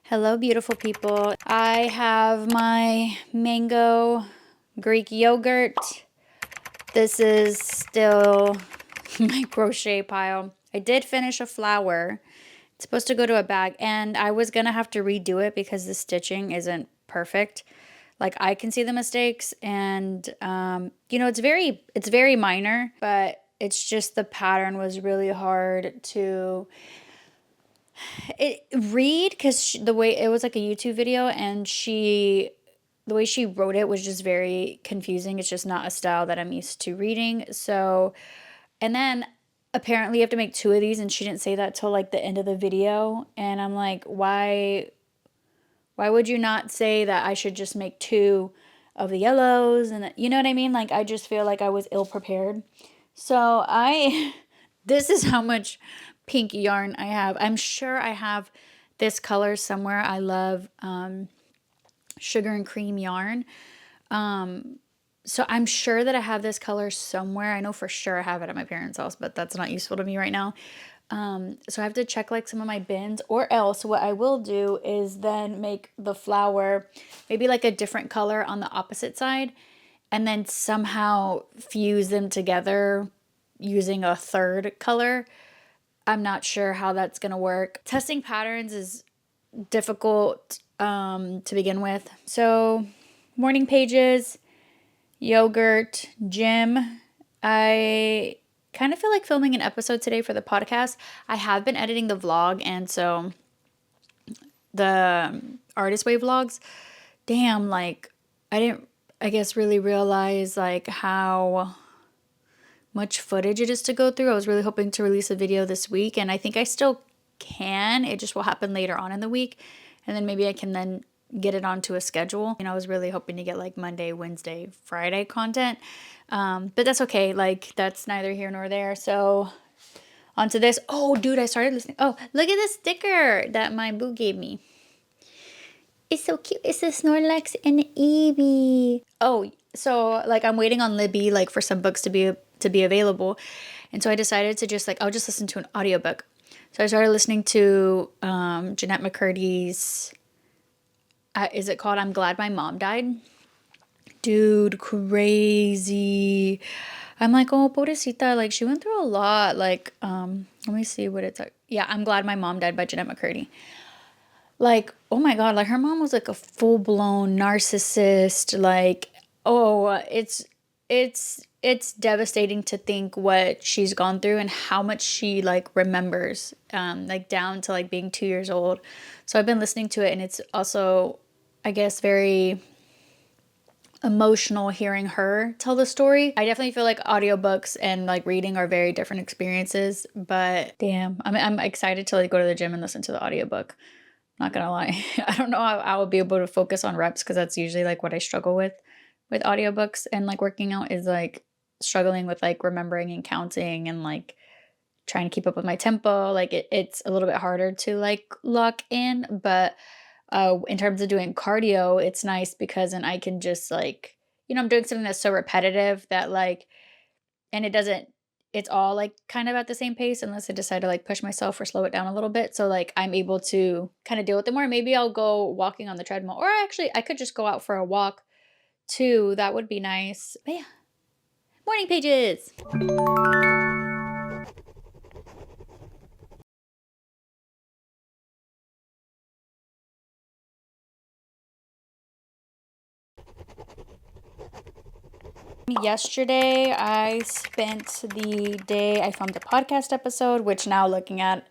Hello, beautiful people. I have my mango Greek yogurt. This is still my crochet pile. I did finish a flower. It's supposed to go to a bag, and I was gonna have to redo it because the stitching isn't perfect. Like, I can see the mistakes, and it's very minor, but it's just the pattern was really hard to read because the way it was like a YouTube video, and the way she wrote it was just very confusing. It's just not a style that I'm used to reading. So, and then apparently you have to make two of these, and she didn't say that till like the end of the video. And I'm like, why would you not say that I should just make two of the yellows? And you know what I mean? Like, I just feel like I was ill prepared. So this is how much pink yarn I have. I'm sure I have this color somewhere. I love sugar and cream yarn. So I'm sure that I have this color somewhere. I know for sure I have it at my parents' house, but that's not useful to me right now. So I have to check like some of my bins, or else what I will do is then make the flower maybe like a different color on the opposite side, and then somehow fuse them together using a third color. I'm not sure how that's going to work. Testing patterns is difficult to begin with. So, morning pages, yogurt, gym. I kind of feel like filming an episode today for the podcast. I have been editing the vlog, and so the Artist Way vlogs, damn, like I didn't, I guess, really realize like how much footage it is to go through. I was really hoping to release a video this week, and I think I still can. It just will happen later on in the week, and then maybe I can then get it onto a schedule. I was really hoping to get like Monday, Wednesday, Friday content, but that's okay. Like, that's neither here nor there. So onto this. Oh, dude, I started listening. Oh, look at this sticker that my boo gave me. It's so cute. It's a Snorlax and Eevee. Oh, so like I'm waiting on Libby like for some books to be available. And so I decided to just like I'll just listen to an audiobook. So I started listening to Jeanette McCurdy's is it called I'm Glad My Mom Died? Dude, crazy. I'm like, oh, pobrecita, like she went through a lot. Like, let me see what it's like. Yeah, I'm Glad My Mom Died by Jeanette McCurdy. Like, oh my God, like her mom was like a full-blown narcissist. Like, oh, it's devastating to think what she's gone through and how much she like remembers, like down to like being 2 years old. So I've been listening to it, and it's also, I guess, very emotional hearing her tell the story. I definitely feel like audiobooks and like reading are very different experiences, but damn, I'm excited to like go to the gym and listen to the audiobook. Not gonna lie. I don't know how I will be able to focus on reps, because that's usually like what I struggle with audiobooks, and like working out is like struggling with like remembering and counting and like trying to keep up with my tempo. Like it's a little bit harder to like lock in, but in terms of doing cardio, it's nice because then I can just like, I'm doing something that's so repetitive that like, and it's all like kind of at the same pace unless I decide to like push myself or slow it down a little bit. So like I'm able to kind of deal with it more. Maybe I'll go walking on the treadmill, or actually I could just go out for a walk too. That would be nice. But yeah, morning pages. Yesterday, I spent the day, I filmed a podcast episode, which now looking at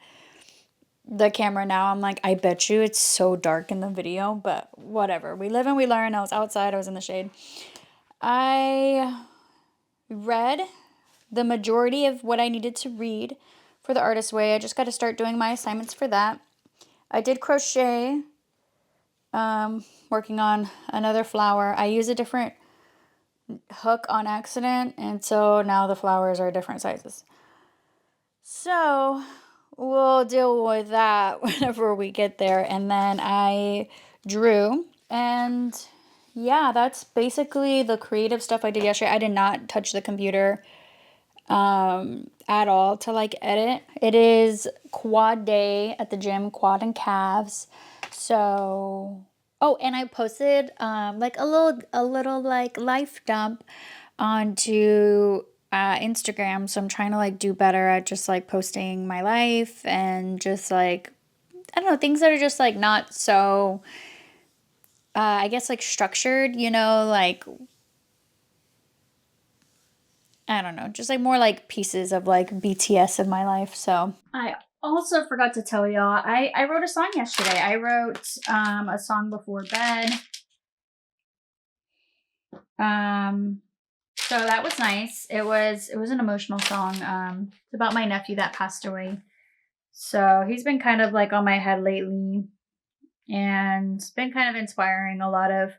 the camera now, I'm like, I bet you it's so dark in the video, but whatever. We live and we learn. I was outside, I was in the shade. I read the majority of what I needed to read for the Artist Way. I just got to start doing my assignments for that. I did crochet, working on another flower. I used a different hook on accident, and so now the flowers are different sizes. So we'll deal with that whenever we get there. And then I drew, and yeah, that's basically the creative stuff I did yesterday. I did not touch the computer at all to like edit. It is quad day at the gym, quad and calves. So, oh, and I posted like a little like life dump onto Instagram. So I'm trying to like do better at just like posting my life and just like I don't know, things that are just like not so I guess like structured, like I don't know, just like more like pieces of like BTS of my life. So I also forgot to tell y'all, I wrote a song yesterday. I wrote a song before bed. So that was nice. It was an emotional song. It's about my nephew that passed away. So he's been kind of like on my head lately and been kind of inspiring a lot of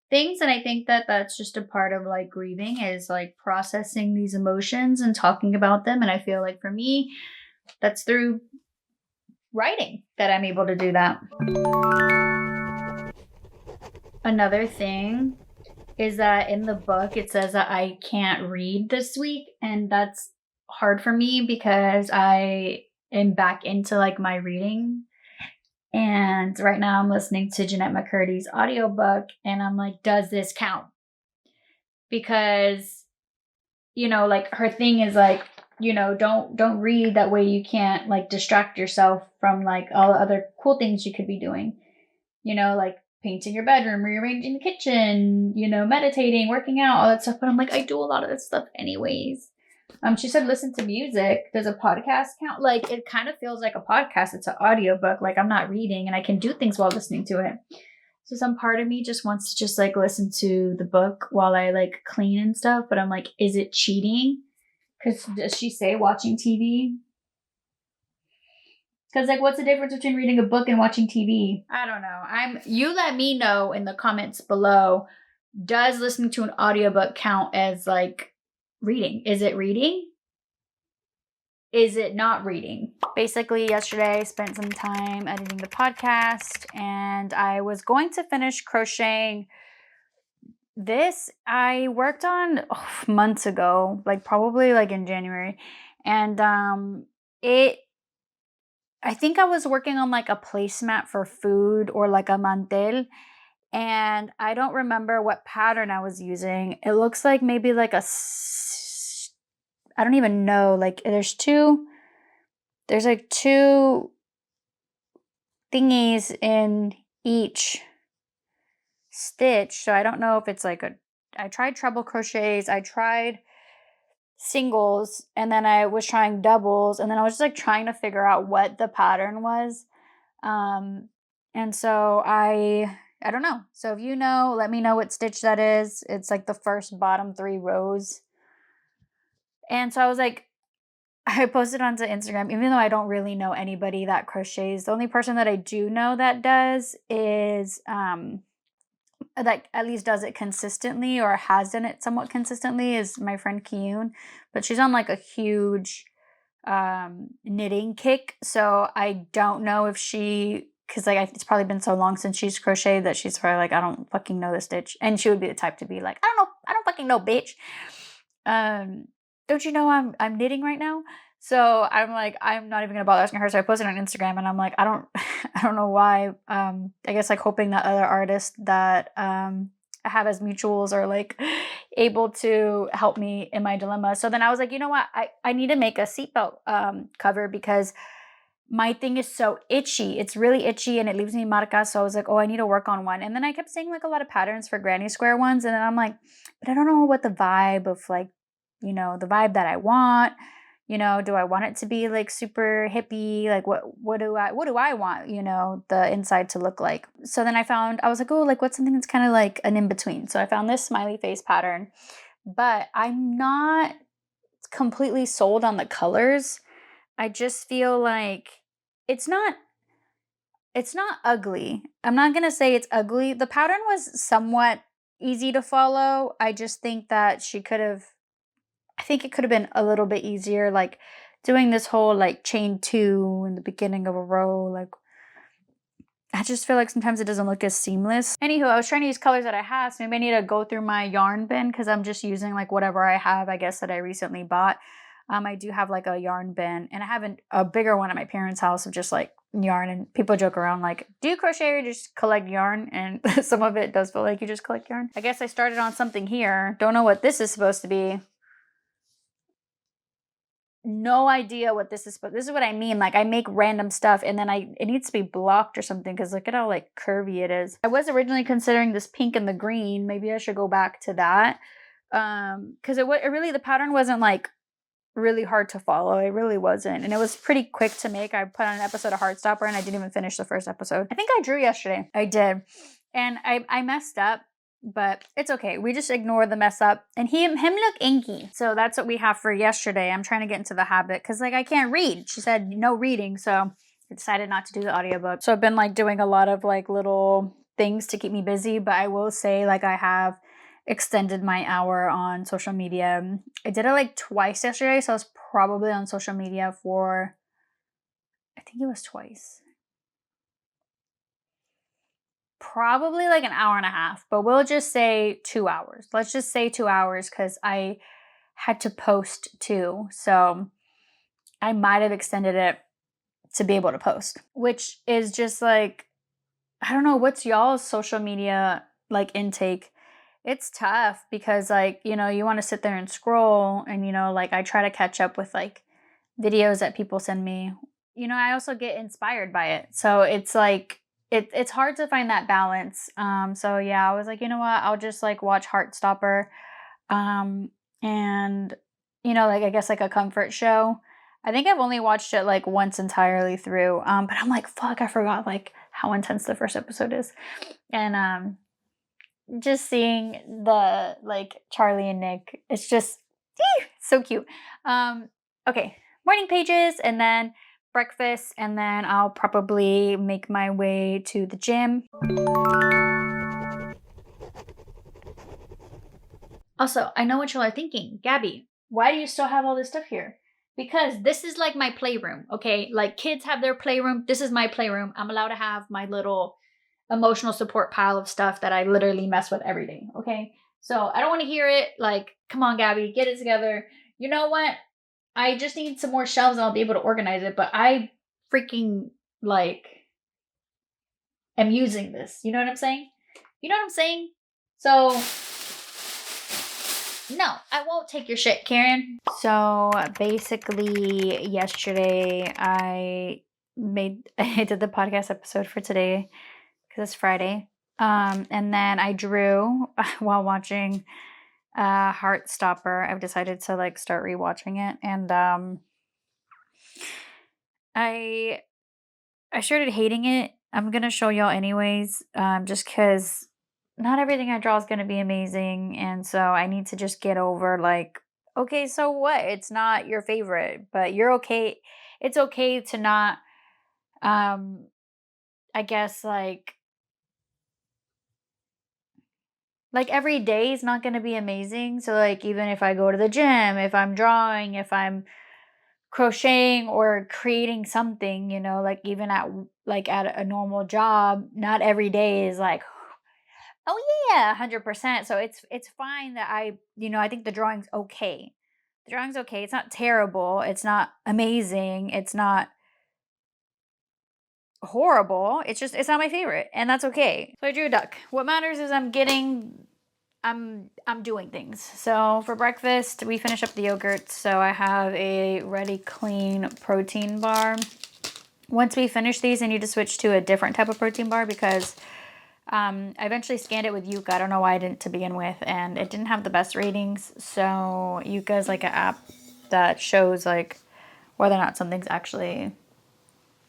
things. And I think that that's just a part of like grieving is like processing these emotions and talking about them. And I feel like for me, that's through writing that I'm able to do that. Another thing is that in the book it says that I can't read this week, and that's hard for me because I am back into like my reading. And right now I'm listening to Jeanette McCurdy's audiobook and I'm like, does this count? Because like her thing is like, don't read, that way you can't like distract yourself from like all the other cool things you could be doing. Like painting your bedroom, rearranging the kitchen, meditating, working out, all that stuff. But I'm like, I do a lot of this stuff anyways. She said listen to music. Does a podcast count? Like it kind of feels like a podcast. It's an audiobook. Like I'm not reading and I can do things while listening to it. So some part of me just wants to just like listen to the book while I like clean and stuff. But I'm like, is it cheating? Because does she say watching TV? Because like, what's the difference between reading a book and watching TV? I don't know. You let me know in the comments below. Does listening to an audiobook count as like reading? Is it reading? Is it not reading? Basically, yesterday I spent some time editing the podcast and I was going to finish crocheting this. I worked on months ago, like probably like in January. And I think I was working on like a placemat for food or like a mantel. And I don't remember what pattern I was using. It looks like maybe like I don't even know. Like there's like two thingies in each stitch. So I don't know if it's like I tried treble crochets, I tried singles, and then I was trying doubles, and then I was just like trying to figure out what the pattern was. And so I don't know. So if you know, let me know what stitch that is. It's like the first bottom 3 rows. And so I was like, I posted onto Instagram, even though I don't really know anybody that crochets. The only person that I do know that does is like at least does it consistently or has done it somewhat consistently is my friend Kiyun. But she's on like a huge knitting kick. So I don't know if because like it's probably been so long since she's crocheted that she's probably like, I don't fucking know the stitch. And she would be the type to be like, I don't fucking know, bitch. Don't you know I'm knitting right now? So I'm like, I'm not even gonna bother asking her. So I posted on Instagram and I'm like, I don't know why. I guess like hoping that other artists that I have as mutuals are like able to help me in my dilemma. So then I was like, you know what? I need to make a seatbelt cover because my thing is so itchy. It's really itchy and it leaves me marca. So I was like, oh, I need to work on one. And then I kept seeing like a lot of patterns for granny square ones. And then I'm like, but I don't know what the vibe of like, the vibe that I want. Do I want it to be like super hippie? Like what do I want, the inside to look like? So then I was like, oh, like what's something that's kind of like an in-between. So I found this smiley face pattern, but I'm not completely sold on the colors. I just feel like it's not ugly. I'm not going to say it's ugly. The pattern was somewhat easy to follow. I just think that I think it could have been a little bit easier, like doing this whole like chain 2 in the beginning of a row. Like, I just feel like sometimes it doesn't look as seamless. Anywho, I was trying to use colors that I have, so maybe I need to go through my yarn bin because I'm just using like whatever I have, I guess, that I recently bought. I do have like a yarn bin, and I have a bigger one at my parents' house of just like yarn, and people joke around like, do you crochet or just collect yarn? And some of it does feel like you just collect yarn. I guess I started on something here. Don't know what this is supposed to be. No idea what this is, but this is what I mean. Like I make random stuff and then it needs to be blocked or something because look at how like curvy it is. I was originally considering this pink and the green. Maybe I should go back to that. Because it really, the pattern wasn't like really hard to follow. It really wasn't. And it was pretty quick to make. I put on an episode of Heartstopper and I didn't even finish the first episode. I think I drew yesterday. I did. And I messed up, but it's okay. We just ignore the mess up. And him look inky. So that's what we have for yesterday. I'm trying to get into the habit because like I can't read. She said no reading. So I decided not to do the audiobook. So I've been like doing a lot of like little things to keep me busy. But I will say like I have extended my hour on social media. I did it like twice yesterday. So I was probably on social media for, I think it was twice. Probably like an hour and a half, but we'll just say 2 hours. Let's just say 2 hours because I had to post too. So I might have extended it to be able to post, which is just like, I don't know, what's y'all's social media like intake? It's tough because like, you know, you want to sit there and scroll and, you know, like I try to catch up with like videos that people send me. You know, I also get inspired by it. So it's like, it's hard to find that balance. So yeah, I was like, you know what? I'll just like watch Heartstopper. And you know, like I guess like a comfort show. I think I've only watched it like once entirely through. But I'm like, fuck, I forgot like how intense the first episode is. And just seeing the like Charlie and Nick, it's just so cute. Okay, morning pages and then breakfast, and then I'll probably make my way to the gym. Also, I know what y'all are thinking. Gabby, why do you still have all this stuff here? Because this is like my playroom, okay? Like kids have their playroom. This is my playroom. I'm allowed to have my little emotional support pile of stuff that I literally mess with every day, okay? So I don't want to hear it. Like, come on, Gabby, get it together. You know what? I just need some more shelves and I'll be able to organize it, but I freaking like am using this. You know what I'm saying? You know what I'm saying? So no, I won't take your shit, Karen. So basically, yesterday I did the podcast episode for today because it's Friday. And then I drew while watching Heartstopper. I've decided to like start rewatching it, and I started hating it. I'm gonna show y'all anyways, just because not everything I draw is gonna be amazing, and so I need to just get over like, okay, so what? It's not your favorite, but you're okay. It's okay to not, I guess like every day is not gonna be amazing. So like even if I go to the gym, if I'm drawing, if I'm crocheting or creating something, you know, like even at a normal job, not every day is like, oh yeah, 100%. So it's fine that I think the drawing's okay. The drawing's okay. It's not terrible. It's not amazing. It's not horrible. It's not my favorite, and that's okay. So I drew a duck. What matters is I'm doing things. So for breakfast, we finish up the yogurt. So I have a Ready Clean protein bar. Once we finish these, I need to switch to a different type of protein bar because I eventually scanned it with Yuka. I don't know why I didn't to begin with, and it didn't have the best ratings. So Yuka is like an app that shows like whether or not something's actually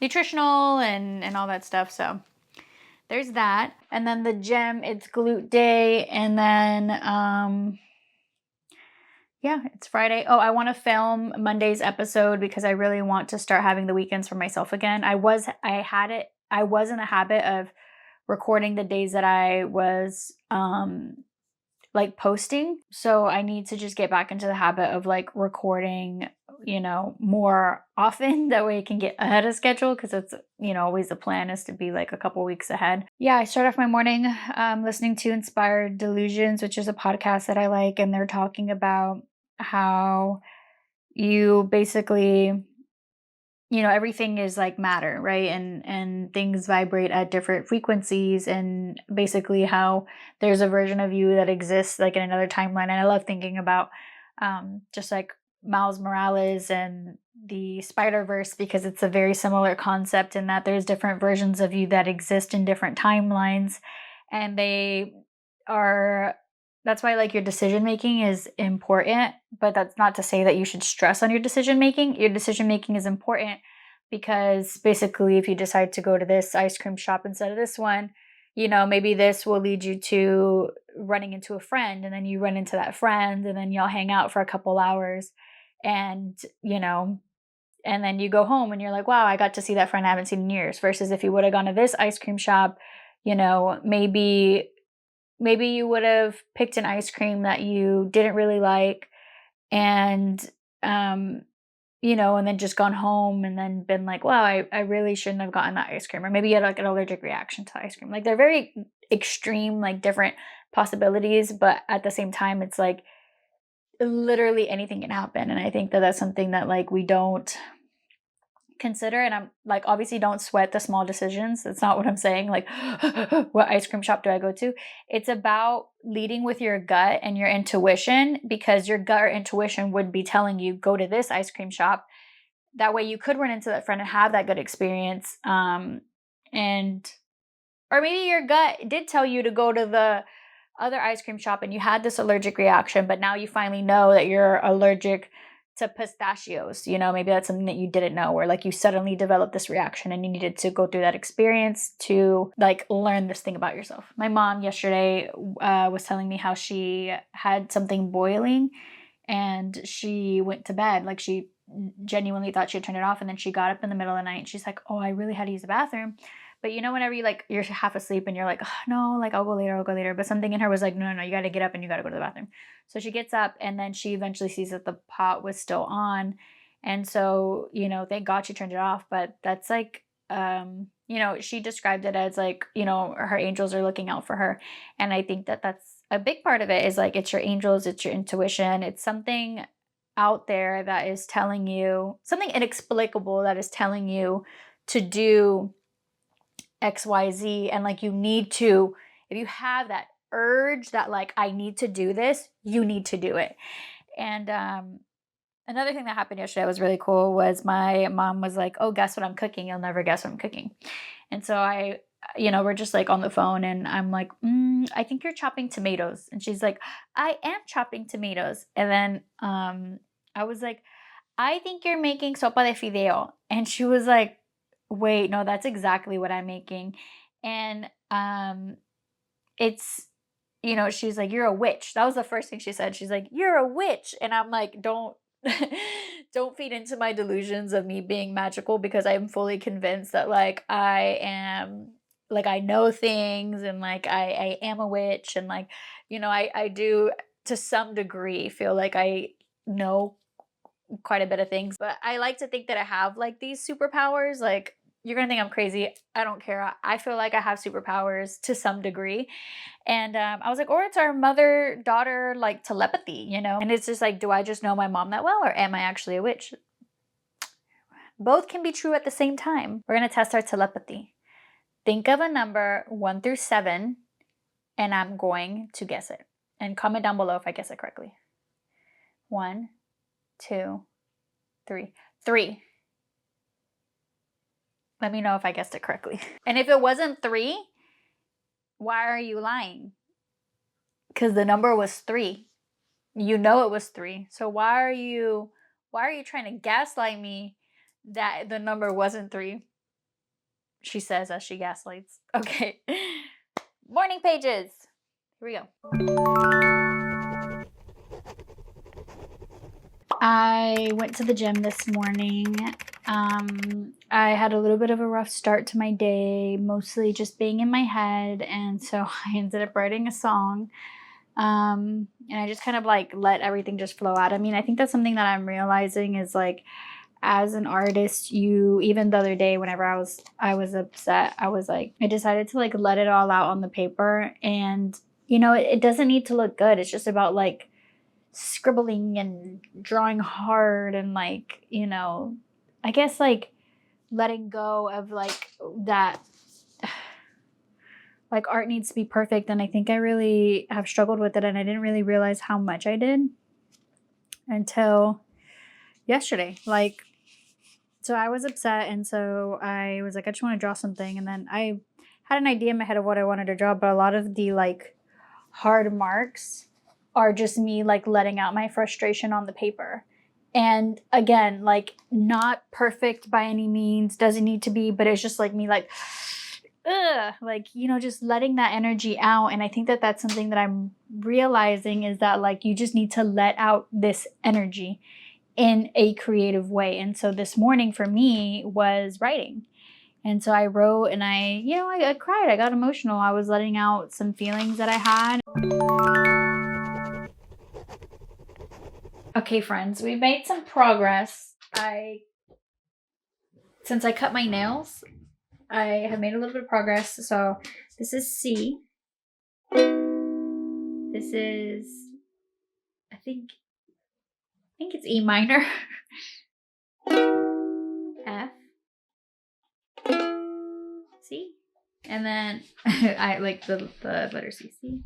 nutritional and all that stuff. So there's that. And then the gym, it's glute day. And then, yeah, it's Friday. Oh, I want to film Monday's episode because I really want to start having the weekends for myself again. I was in the habit of recording the days that I was, like posting. So I need to just get back into the habit of like recording, you know, more often. That way I can get ahead of schedule because it's, you know, always the plan is to be like a couple weeks ahead. Yeah, I start off my morning listening to Inspired Delusions, which is a podcast that I like, and they're talking about how you basically everything is like matter, right? And things vibrate at different frequencies, and basically how there's a version of you that exists like in another timeline. And I love thinking about just like Miles Morales and the Spider-Verse, because it's a very similar concept in that there's different versions of you that exist in different timelines, and they are that's why like your decision making is important, but that's not to say that you should stress on your decision making. Your decision making is important because basically if you decide to go to this ice cream shop instead of this one, maybe this will lead you to running into a friend, and then you run into that friend, and then y'all hang out for a couple hours, and and then you go home and you're like, wow, I got to see that friend I haven't seen in years. Versus if you would have gone to this ice cream shop, maybe you would have picked an ice cream that you didn't really like, and um and then just gone home and then been like, wow, I really shouldn't have gotten that ice cream. Or maybe you had like an allergic reaction to ice cream. Like they're very extreme, like different possibilities, but at the same time, it's like literally anything can happen. And I think that that's something that like we don't consider. And I'm like, obviously don't sweat the small decisions. That's not what I'm saying. Like, what ice cream shop do I go to? It's about leading with your gut and your intuition, because your gut or intuition would be telling you go to this ice cream shop. That way you could run into that friend and have that good experience. And or maybe your gut did tell you to go to the other ice cream shop and you had this allergic reaction, but now you finally know that you're allergic to pistachios. Maybe that's something that you didn't know, or like you suddenly developed this reaction and you needed to go through that experience to like learn this thing about yourself. My mom yesterday was telling me how she had something boiling and she went to bed. Like she genuinely thought she had turned it off, and then she got up in the middle of the night and she's like, oh, I really had to use the bathroom. But whenever you're half asleep and you're like, oh, no, like I'll go later. But something in her was like, no, no, no, you got to get up and you got to go to the bathroom. So she gets up, and then she eventually sees that the pot was still on. And so, thank God she turned it off. But that's like, she described it as like, her angels are looking out for her. And I think that that's a big part of it, is like, it's your angels, it's your intuition, it's something out there that is telling you something inexplicable, that is telling you to do XYZ. And like, you need to, if you have that urge that like, I need to do this, you need to do it. And another thing that happened yesterday that was really cool was my mom was like, oh, guess what I'm cooking? You'll never guess what I'm cooking. And so we're just like on the phone, and I'm like, I think you're chopping tomatoes. And she's like, I am chopping tomatoes. And then I was like, I think you're making sopa de fideo. And she was like, wait, no, that's exactly what I'm making. And it's, she's like, you're a witch. That was the first thing she said. She's like, you're a witch. And I'm like, don't don't feed into my delusions of me being magical, because I'm fully convinced that like I am, like I know things, and like I am a witch, and like, I do to some degree feel like I know quite a bit of things. But I like to think that I have like these superpowers. Like, you're gonna think I'm crazy. I don't care. I feel like I have superpowers to some degree. And I was like, or it's our mother daughter like telepathy, And it's just like, do I just know my mom that well, or am I actually a witch? Both can be true at the same time. We're gonna test our telepathy. Think of a number 1 through 7, and I'm going to guess it. And comment down below if I guess it correctly. 1, 2, 3. 3. Let me know if I guessed it correctly. And if it wasn't 3, why are you lying? Because the number was 3. You know it was 3. So why are you trying to gaslight me that the number wasn't 3? She says as she gaslights. Okay. Morning pages. Here we go. I went to the gym this morning. I had a little bit of a rough start to my day, mostly just being in my head, and so I ended up writing a song. And I just kind of like let everything just flow out. I mean, I think that's something that I'm realizing is like, as an artist, even the other day whenever I was upset, I was like, I decided to like let it all out on the paper. And it doesn't need to look good. It's just about like scribbling and drawing hard and like, I guess like letting go of like that, like art needs to be perfect. And I think I really have struggled with it, and I didn't really realize how much I did until yesterday. Like, so I was upset, and so I was like, I just want to draw something. And then I had an idea in my head of what I wanted to draw, but a lot of the like hard marks are just me like letting out my frustration on the paper. And again, like not perfect by any means, doesn't need to be, but it's just like me like, ugh, like, you know, just letting that energy out. And I think that that's something that I'm realizing, is that like you just need to let out this energy in a creative way. And so this morning for me was writing. And so I wrote, and I cried. I got emotional. I was letting out some feelings that I had. Okay, friends, we've made some progress. Since I cut my nails, I have made a little bit of progress. So this is C. This is, I think it's E minor. F. C. And then I like the letter C. C.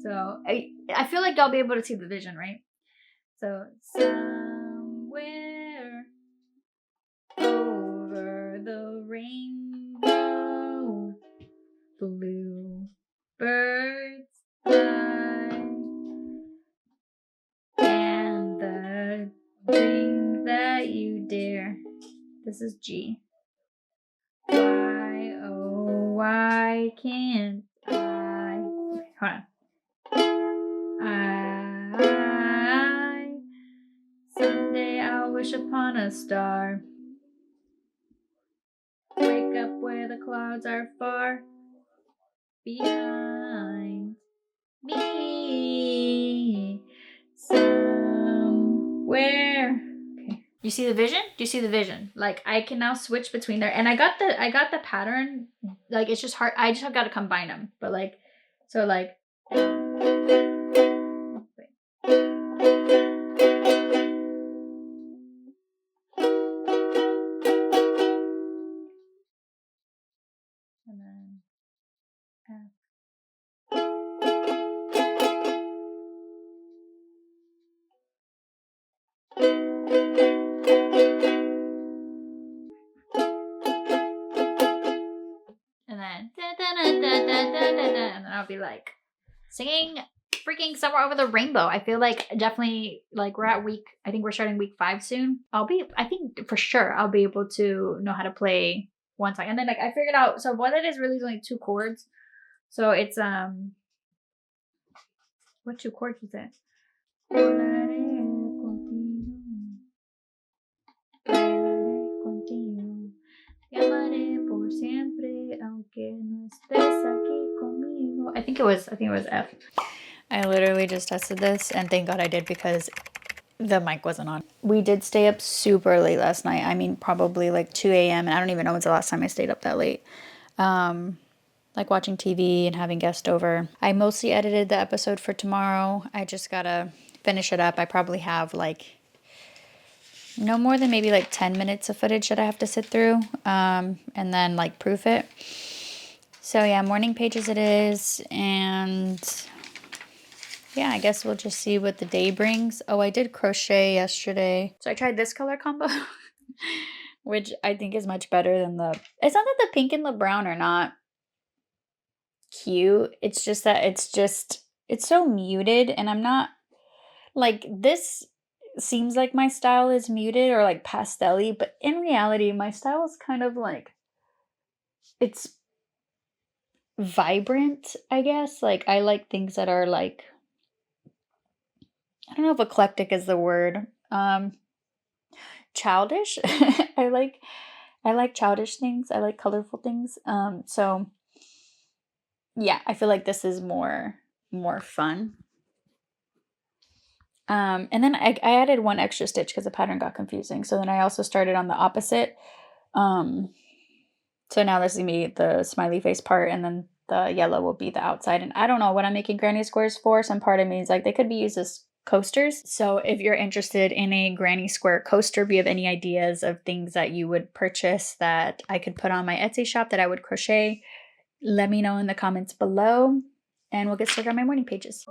So I feel like y'all be able to see the vision, right? So somewhere over the rainbow, blue birds fly, and the dreams that you dare. This is G. Why, oh, why can't I? Okay, hold on. Someday I'll wish upon a star. Wake up where the clouds are far behind me. Somewhere. Okay. You see the vision? Do you see the vision? Like I can now switch between there, and I got the pattern. Like it's just hard. I just have got to combine them. But like, so like. And then F. And then and then I'll be like singing freaking Somewhere Over the Rainbow. I feel like definitely like I think we're starting week 5 soon. I think for sure I'll be able to know how to play one song. And then like I figured out, so what it is really is only 2 chords. So it's what 2 chords is it? I think it was F. I literally just tested this, and thank God I did, because the mic wasn't on. We did stay up super late last night. I mean, probably like 2 a.m. and I don't even know when's the last time I stayed up that late. Like watching TV and having guests over. I mostly edited the episode for tomorrow. I just gotta finish it up. I probably have like no more than maybe like 10 minutes of footage that I have to sit through, and then like proof it. So yeah, morning pages it is, and yeah, I guess we'll just see what the day brings. Oh, I did crochet yesterday. So I tried this color combo, which I think is much better than it's not that the pink and the brown are not cute. It's just that it's so muted, and I'm not like, this seems like my style is muted or like pastel-y, but in reality my style is kind of like, it's vibrant, I guess. Like I like things that are like, I don't know if eclectic is the word. Childish. I like childish things. I like colorful things. So yeah, I feel like this is more fun. And then I added 1 extra stitch because the pattern got confusing. So then I also started on the opposite. So now this is gonna be the smiley face part, and then the yellow will be the outside. And I don't know what I'm making granny squares for. Some part of me is like, they could be used as coasters. So if you're interested in a granny square coaster, if you have any ideas of things that you would purchase that I could put on my Etsy shop that I would crochet, let me know in the comments below and we'll get started on my morning pages.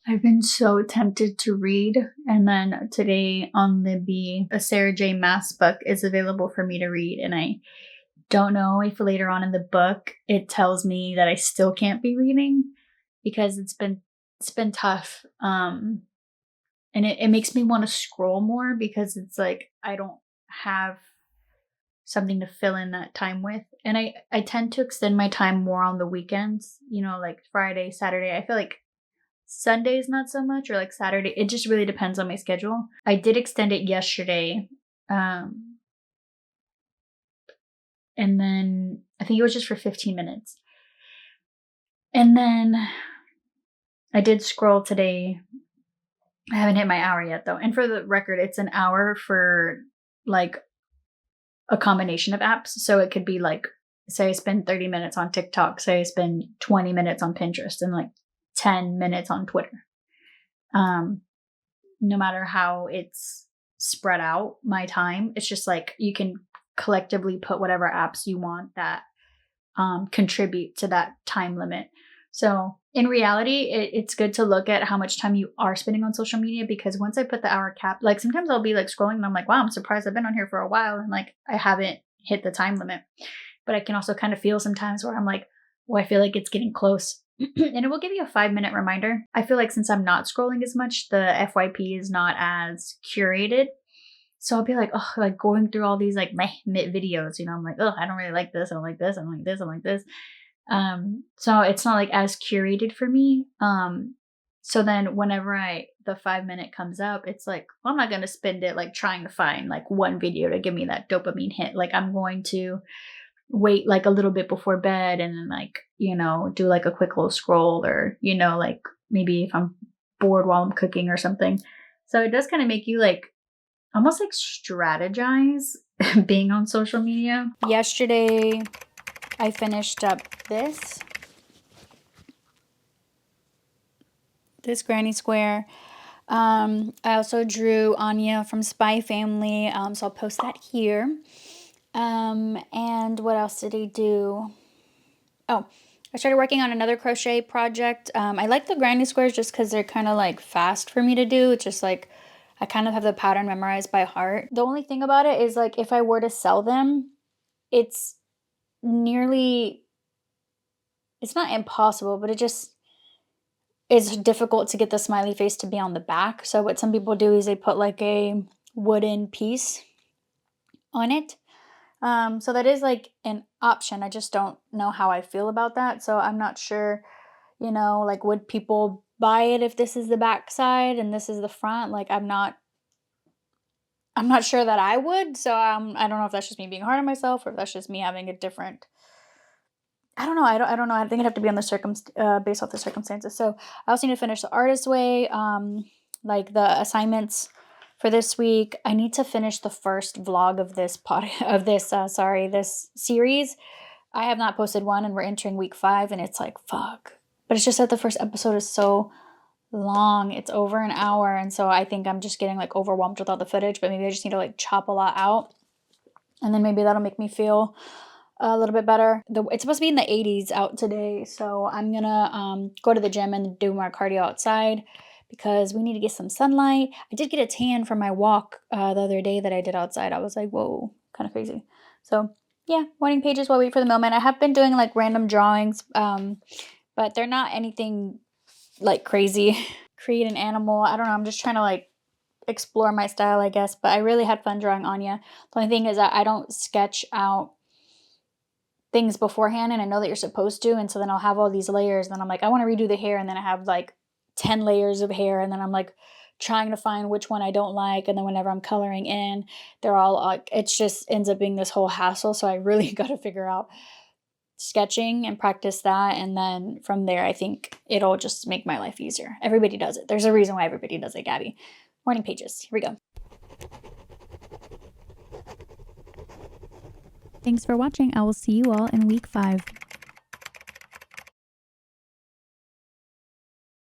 I've been so tempted to read, and then today on Libby, a Sarah J. Maas book is available for me to read, and I don't know if later on in the book it tells me that I still can't be reading because it's been tough. And it makes me want to scroll more because it's like I don't have something to fill in that time with. And I tend to extend my time more on the weekends, like Friday, Saturday. I feel like Sundays not so much, or like Saturday. It just really depends on my schedule. I did extend it yesterday. And then I think it was just for 15 minutes. And then I did scroll today. I haven't hit my hour yet though. And for the record, it's an hour for like a combination of apps. So it could be like, say I spend 30 minutes on TikTok, say I spend 20 minutes on Pinterest, and like 10 minutes on Twitter. No matter how it's spread out my time, it's just like you can collectively put whatever apps you want that contribute to that time limit. So in reality, it's good to look at how much time you are spending on social media, because once I put the hour cap, like sometimes I'll be like scrolling and I'm like, wow, I'm surprised I've been on here for a while and like I haven't hit the time limit. But I can also kind of feel sometimes where I'm like, well, I feel like it's getting close. And it will give you a 5-minute reminder. I feel like since I'm not scrolling as much, the FYP is not as curated. So I'll be like, oh, like going through all these like meh videos, I'm like, oh, I don't really like this. I don't like this. I don't like this. I don't like this. So it's not like as curated for me. So then whenever the 5-minute comes up, it's like, well, I'm not going to spend it like trying to find like one video to give me that dopamine hit. Like I'm going to wait like a little bit before bed and then like, do like a quick little scroll, or, like maybe if I'm bored while I'm cooking or something. So it does kind of make you like almost like strategize being on social media. Yesterday, I finished up this granny square. I also drew Anya from Spy Family, so I'll post that here. And what else did I do? Oh, I started working on another crochet project. I like the granny squares just because they're kind of like fast for me to do. It's just like I kind of have the pattern memorized by heart. The only thing about it is like if I were to sell them, it's not impossible, but it just is difficult to get the smiley face to be on the back. So what some people do is they put like a wooden piece on it. So that is like an option. I just don't know how I feel about that. So I'm not sure, like would people buy it if this is the back side and this is the front? Like I'm not sure that I would. So I don't know if that's just me being hard on myself or if that's just me having a different, I don't know. I don't know. I think it'd have to be on the based off the circumstances. So I also need to finish the artist way, like the assignments for this week. I need to finish the first vlog of this this series. I have not posted one, and we're entering week 5, and it's like fuck. But it's just that the first episode is so long. It's over an hour, and so I think I'm just getting like overwhelmed with all the footage. But maybe I just need to like chop a lot out, and then maybe that'll make me feel a little bit better. It's supposed to be in the 80s out today, so I'm gonna go to the gym and do more cardio outside because we need to get some sunlight. I did get a tan from my walk the other day that I did outside. I was like, whoa, kind of crazy. So yeah, morning pages while I wait for the moment. I have been doing like random drawings, but they're not anything like crazy. Create an animal. I don't know. I'm just trying to like explore my style, I guess. But I really had fun drawing Anya. The only thing is that I don't sketch out things beforehand, and I know that you're supposed to, and so then I'll have all these layers, and then I'm like, I want to redo the hair, and then I have like 10 layers of hair, and then I'm like trying to find which one I don't like, and then whenever I'm coloring in, they're all like, it just ends up being this whole hassle. So I really got to figure out sketching and practice that, and then from there I think it'll just make my life easier. Everybody does it. There's a reason why everybody does it, Gabby. Morning pages. Here we go. Thanks for watching. I will see you all in week 5.